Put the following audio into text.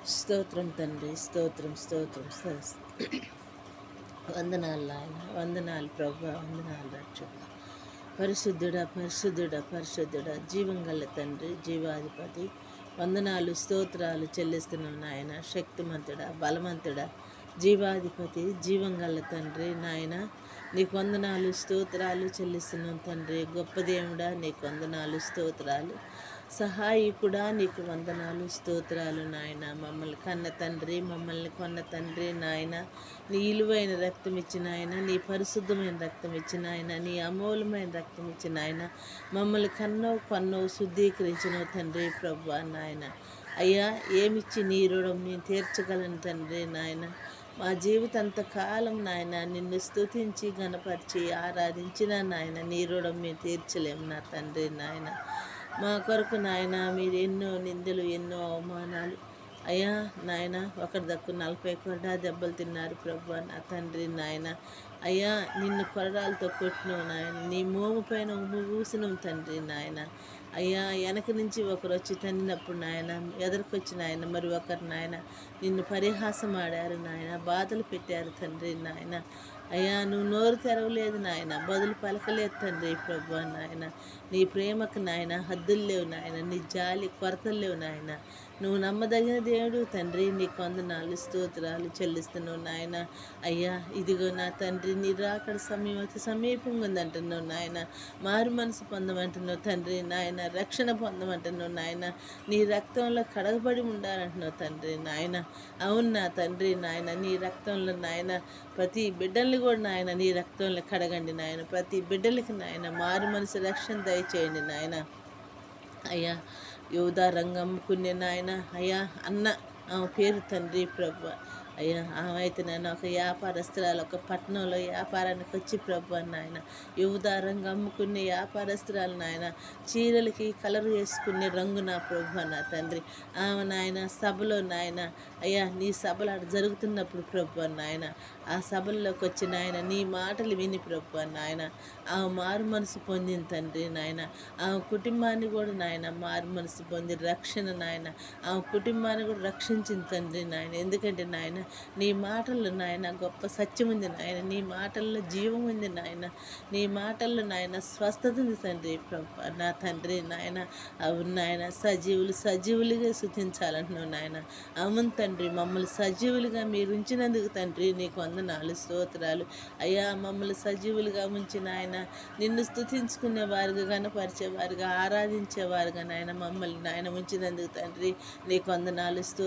స్తోత్రం తండ్రి, స్తోత్రం స్తోత్రం వందనాలు నాయన, వందనాలు ప్రభా, వందనాలు రక్షక. పరిశుద్ధుడా పరిశుద్ధుడా పరిశుద్ధుడా, జీవం గల తండ్రి, జీవాధిపతి, వందనాలు స్తోత్రాలు చెల్లిస్తున్నాం నాయన. శక్తిమంతుడా, బలవంతుడా, జీవాధిపతి, జీవం గల తండ్రి నాయన, నీకు వందనాలు స్తోత్రాలు చెల్లిస్తున్నాం తండ్రి. గొప్ప దేవుడా, నీకు వందనాలు స్తోత్రాలు. సహాయకుడా, నీకు వందనాలు స్తోత్రాలు నాయన. మమ్మల్ని కన్న తండ్రి, మమ్మల్ని కొన్న తండ్రి నాయన, నీ ఇలువైన రక్తం ఇచ్చిన ఆయన, నీ పరిశుద్ధమైన రక్తం ఇచ్చిన ఆయన, నీ అమూలమైన రక్తం ఇచ్చిన ఆయన, మమ్మల్ని కన్నో శుద్ధీకరించిన తండ్రి ప్రభువా నాయన. అయ్యా, ఏమిచ్చి నీ రుణం నేను తీర్చగలను తండ్రి నాయన. మా జీవితంత కాలం నాయన నిన్ను స్తుతించి గణపరిచి ఆరాధించిన నాయన, నీ రుణం మేము తీర్చలేము నా తండ్రి నాయన. మా కొరకు నాయన మీరు ఎన్నో నిందలు, ఎన్నో అవమానాలు అయ్యా నాయన. ఒకరి దక్కు 40 కొరడా దెబ్బలు తిన్నారు ప్రభు నా తండ్రి నాయన. అయ్యా, నిన్ను కొరడాలతో కొట్టినవు నాయన, నీ మోము పైన ఊసినవు తండ్రి నాయన. అయ్యా, వెనక నుంచి ఒకరు వచ్చి తన్నినప్పుడు నాయన, ఎదురుకొచ్చిన ఆయన మరి ఒకరు నాయన నిన్ను పరిహాసం ఆడారు నాయన, బాధలు పెట్టారు తండ్రి నాయన. అయ్యా, నువ్వు నోరు తెరవలేదు నాయన, బదులు పలకలేదు తండ్రి ప్రభు నాయన. నీ ప్రేమకు నాయన హద్దులు లేవు నాయన, నీ జాలి కొరతలు లేవు నాయన. నువ్వు నమ్మదగిన దేవుడు తండ్రి, నీకు వందనాలు స్తోత్రాలు చెల్లిస్తున్నావు నాయన. అయ్యా, ఇదిగో నా తండ్రి, నీ రాకడ సమయం అతి సమీపంగా ఉందంటున్నావు నాయన. మారు మనసు పొందమంటున్నావు తండ్రి నాయన, రక్షణ పొందమంటున్నావు నాయన. నీ రక్తంలో కడగబడి ఉండాలంటున్నావు తండ్రి నాయన. అవును నా తండ్రి నాయన, నీ రక్తంలో నాయన ప్రతి బిడ్డల్ని కూడా నాయన నీ రక్తంలో కడగండి నాయన. ప్రతి బిడ్డలకి నాయన మారు మనసు రక్షణ దయచేయండి నాయన. అయ్యా, యోధా రంగం కొన్ని నాయన, అయ్యా అన్న పేరు తండ్రి ప్రభు. అయ్యా, ఆమె అయితే నేను ఒక వ్యాపారస్తురాలు, ఒక పట్టణంలో వ్యాపారానికి వచ్చి ప్రభు నాయన, యువదారంగా అమ్ముకునే వ్యాపారస్తురాలు నాయన, చీరలకి కలర్ వేసుకునే రంగు నా ప్రభు నా తండ్రి. ఆమె నాయన సభలో నాయన, అయ్యా నీ సభలు అక్కడ జరుగుతున్నప్పుడు ప్రభు నాయన, ఆ సభల్లోకి వచ్చి నాయన నీ మాటలు విని ప్రభు నాయన, ఆమె మారు మనసు పొందింది తండ్రి నాయన. ఆమె కుటుంబాన్ని కూడా నాయన మారు మనసు పొంది రక్షణ నాయన, ఆమె కుటుంబాన్ని కూడా రక్షించింది తండ్రి నాయన. ఎందుకంటే నాయన నీ మాటల్లో నాయన గొప్ప సత్యం ఉంది నాయన, నీ మాటల్లో జీవం ఉంది నాయన, నీ మాటల్లో నాయన స్వస్థత ఉంది తండ్రి ప్రభు నా తండ్రి నాయన. అవును నాయన, సజీవులుగా స్తుతించాలంటున్నావు నాయన. అవును తండ్రి, మమ్మల్ని సజీవులుగా మీరు ఉంచినందుకు తండ్రి నీకు వందనాలు స్తోత్రాలు. అయ్యా, మమ్మల్ని సజీవులుగా ఉంచి నాయన నిన్ను స్తుతించుకునే వారుగా, గణపరిచేవారుగా, ఆరాధించేవారుగా నాయన మమ్మల్ని నాయన ఉంచినందుకు తండ్రి నీకు వందనాలు స్తోత్రాలు.